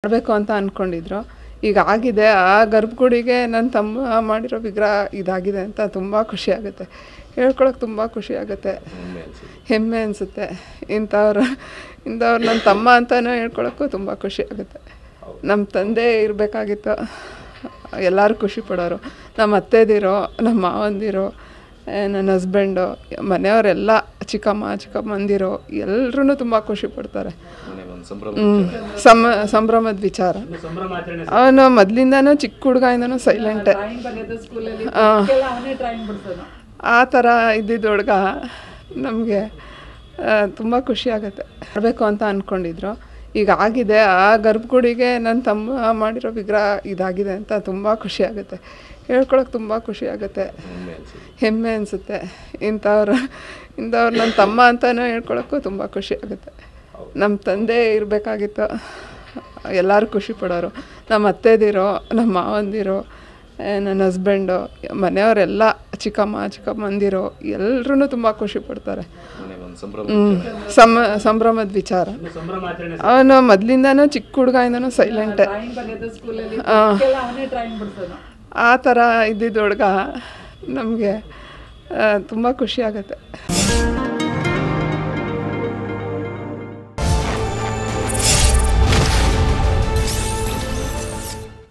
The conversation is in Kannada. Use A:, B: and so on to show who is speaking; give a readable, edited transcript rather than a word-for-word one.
A: ಮಾಡಬೇಕು ಅಂತ ಅಂದ್ಕೊಂಡಿದ್ರು. ಈಗ ಆಗಿದೆ. ಆ ಗರ್ಭಗುಡಿಗೆ ನನ್ನ ತಮ್ಮ ಮಾಡಿರೋ ವಿಗ್ರಹ ಇದಾಗಿದೆ ಅಂತ ತುಂಬ ಖುಷಿಯಾಗುತ್ತೆ. ಹೇಳ್ಕೊಳಕ್ಕೆ ತುಂಬ ಖುಷಿಯಾಗುತ್ತೆ, ಹೆಮ್ಮೆ ಅನಿಸುತ್ತೆ. ಇಂಥವ್ರು ನನ್ನ ತಮ್ಮ ಅಂತಲೂ ಹೇಳ್ಕೊಳಕ್ಕೂ ತುಂಬ ಖುಷಿಯಾಗುತ್ತೆ. ನಮ್ಮ ತಂದೆ ಇರಬೇಕಾಗಿತ್ತು, ಎಲ್ಲರೂ ಖುಷಿ ಪಡೋರು. ನಮ್ಮ ಅತ್ತೆದಿರೋ, ನಮ್ಮ ಮಾವಂದಿರೋ, ನನ್ನ ಹಸ್ಬೆಂಡು, ಮನೆಯವರೆಲ್ಲ, ಚಿಕ್ಕಮ್ಮಂದಿರೋ ಎಲ್ಲರೂ ತುಂಬ ಖುಷಿ ಪಡ್ತಾರೆ. ಸಂಭ್ರಮದ ವಿಚಾರ. ಅವನು ಮೊದಲಿಂದನೂ ಚಿಕ್ಕ ಹುಡುಗಯಿಂದನೂ ಸೈಲೆಂಟೇ. ಆ ಥರ ಇದ್ದಿದ್ದ ಹುಡುಗ ನಮಗೆ ತುಂಬ ಖುಷಿಯಾಗುತ್ತೆ. ಮಾಡಬೇಕು ಅಂತ ಅಂದ್ಕೊಂಡಿದ್ರು. ಈಗ ಆಗಿದೆ. ಆ ಗರ್ಭಗುಡಿಗೆ ನನ್ನ ತಮ್ಮ ಮಾಡಿರೋ ವಿಗ್ರಹ ಇದಾಗಿದೆ ಅಂತ ತುಂಬ ಖುಷಿಯಾಗುತ್ತೆ. ಹೇಳ್ಕೊಳಕ್ಕೆ ತುಂಬ ಖುಷಿಯಾಗುತ್ತೆ, ಹೆಮ್ಮೆ ಅನಿಸುತ್ತೆ. ಇಂಥವ್ರು ನನ್ನ ತಮ್ಮ ಅಂತಲೂ ಹೇಳ್ಕೊಳಕ್ಕೂ ತುಂಬ ಖುಷಿಯಾಗುತ್ತೆ. ನಮ್ಮ ತಂದೆ ಇರಬೇಕಾಗಿತ್ತು, ಎಲ್ಲರೂ ಖುಷಿ ಪಡೋರು. ನಮ್ಮ ಅತ್ತೆದಿರೋ, ನಮ್ಮ ಮಾವಂದಿರೋ, ನನ್ನ ಹಸ್ಬೆಂಡು, ಮನೆಯವರೆಲ್ಲ, ಚಿಕ್ಕಮ್ಮಂದಿರೋ ಎಲ್ಲರೂ ತುಂಬ ಖುಷಿ ಪಡ್ತಾರೆ. ಸಂಭ್ರಮದ ವಿಚಾರ. ಅವನು ಮೊದಲಿಂದನೂ ಚಿಕ್ಕ ಹುಡುಗಯಿಂದನೂ ಸೈಲೆಂಟೇ. ಆ ಥರ ಇದ್ದಿದ್ದ ಹುಡುಗ ನಮಗೆ ತುಂಬ ಖುಷಿಯಾಗುತ್ತೆ.